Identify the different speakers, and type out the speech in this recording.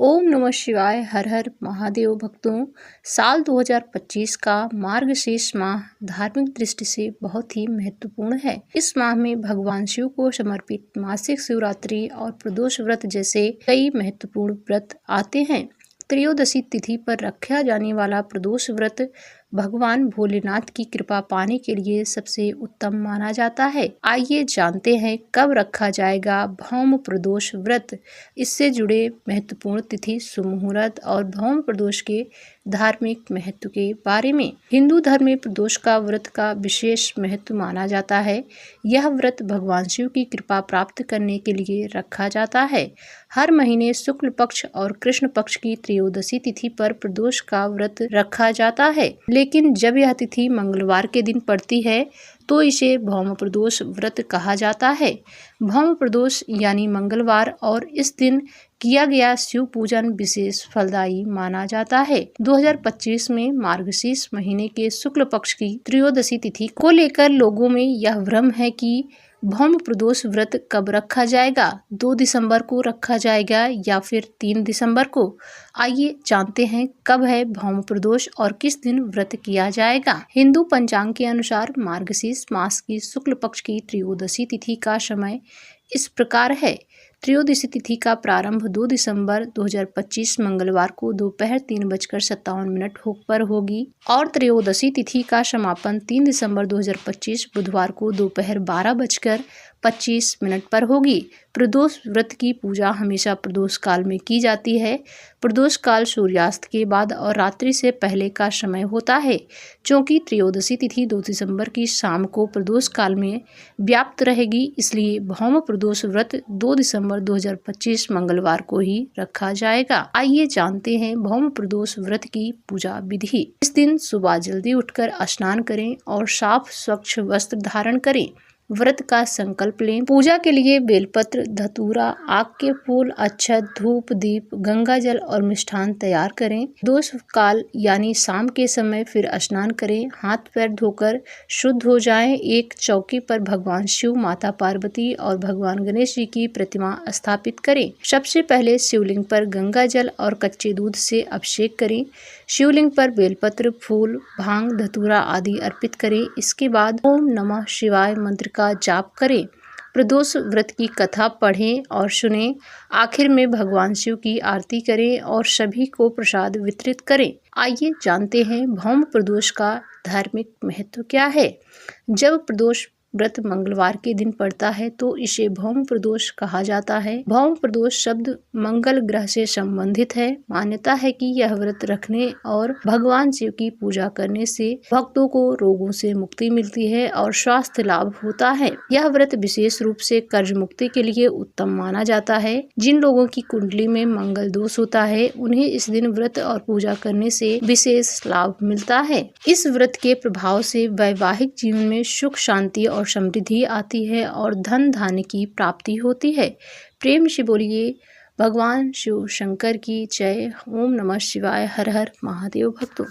Speaker 1: ओम नमः शिवाय। हर हर महादेव भक्तों, साल 2025 का मार्गशीर्ष माह धार्मिक दृष्टि से बहुत ही महत्वपूर्ण है। इस माह में भगवान शिव को समर्पित मासिक शिवरात्रि और प्रदोष व्रत जैसे कई महत्वपूर्ण व्रत आते हैं। त्रयोदशी तिथि पर रखा जाने वाला प्रदोष व्रत भगवान भोलेनाथ की कृपा पाने के लिए सबसे उत्तम माना जाता है। आइए जानते हैं कब रखा जाएगा भौम प्रदोष व्रत। इससे जुड़े महत्वपूर्ण तिथि, शुभ मुहूर्त और भौम प्रदोष के धार्मिक महत्व के बारे में। हिंदू धर्म में प्रदोष का व्रत का विशेष महत्व माना जाता है। यह व्रत भगवान शिव की कृपा प्राप्त करने के लिए रखा जाता है। हर महीने शुक्ल पक्ष और कृष्ण पक्ष की त्रयोदशी तिथि पर प्रदोष का व्रत रखा जाता है, लेकिन जब यह तिथि मंगलवार के दिन पड़ती है तो इसे भौम प्रदोष व्रत कहा जाता है। भौम प्रदोष यानी मंगलवार, और इस दिन किया गया शिव पूजन विशेष फलदायी माना जाता है। 2025 में मार्गशीर्ष महीने के शुक्ल पक्ष की त्रयोदशी तिथि को लेकर लोगों में यह भ्रम है कि भौम प्रदोष व्रत कब रखा जाएगा, 2 दिसंबर को रखा जाएगा या फिर 3 दिसंबर को। आइए जानते हैं कब है भौम प्रदोष और किस दिन व्रत किया जाएगा। हिंदू पंचांग के अनुसार मार्गशीर्ष मास की शुक्ल पक्ष की त्रयोदशी तिथि का समय इस प्रकार है। त्रयोदशी तिथि का प्रारंभ 2 दिसंबर 2025 मंगलवार को दोपहर 3:57 पर होगी और त्रयोदशी तिथि का समापन 3 दिसंबर 2025 बुधवार को दोपहर 12:25 पर होगी। प्रदोष व्रत की पूजा हमेशा प्रदोष काल में की जाती है। प्रदोष काल सूर्यास्त के बाद और रात्रि से पहले का समय होता है। क्योंकि त्रयोदशी तिथि 2 दिसंबर की शाम को प्रदोष काल में व्याप्त रहेगी, इसलिए भौम प्रदोष व्रत 2 दिसंबर 2025 मंगलवार को ही रखा जाएगा। आइए जानते हैं भौम प्रदोष व्रत की पूजा विधि। इस दिन सुबह जल्दी उठकर स्नान करें और साफ स्वच्छ वस्त्र धारण करें। व्रत का संकल्प लें। पूजा के लिए बेलपत्र, धतूरा, आक के फूल, अक्षत, धूप, दीप, गंगा जल और मिष्ठान तैयार करें। दोष काल यानी शाम के समय फिर स्नान करें। हाथ पैर धोकर शुद्ध हो जाएं। एक चौकी पर भगवान शिव, माता पार्वती और भगवान गणेश जी की प्रतिमा स्थापित करें। सबसे पहले शिवलिंग पर गंगा जल और कच्चे दूध से अभिषेक करें। शिवलिंग पर बेलपत्र, फूल, भांग, धतूरा आदि अर्पित करें। इसके बाद ओम नमः शिवाय मंत्र का जाप करें। प्रदोष व्रत की कथा पढ़ें और सुनें। आखिर में भगवान शिव की आरती करें और सभी को प्रसाद वितरित करें। आइए जानते हैं भौम प्रदोष का धार्मिक महत्व क्या है। जब प्रदोष व्रत मंगलवार के दिन पड़ता है तो इसे भौम प्रदोष कहा जाता है। भौम प्रदोष शब्द मंगल ग्रह से संबंधित है। मान्यता है कि यह व्रत रखने और भगवान शिव की पूजा करने से भक्तों को रोगों से मुक्ति मिलती है और स्वास्थ्य लाभ होता है। यह व्रत विशेष रूप से कर्ज मुक्ति के लिए उत्तम माना जाता है। जिन लोगों की कुंडली में मंगल दोष होता है उन्हें इस दिन व्रत और पूजा करने से विशेष लाभ मिलता है। इस व्रत के प्रभाव से वैवाहिक जीवन में सुख, शांति और समृद्धि आती है और धन धान्य की प्राप्ति होती है। प्रेम से बोलिए भगवान शिव शंकर की जय। ओम नमः शिवाय। हर हर महादेव भक्तों।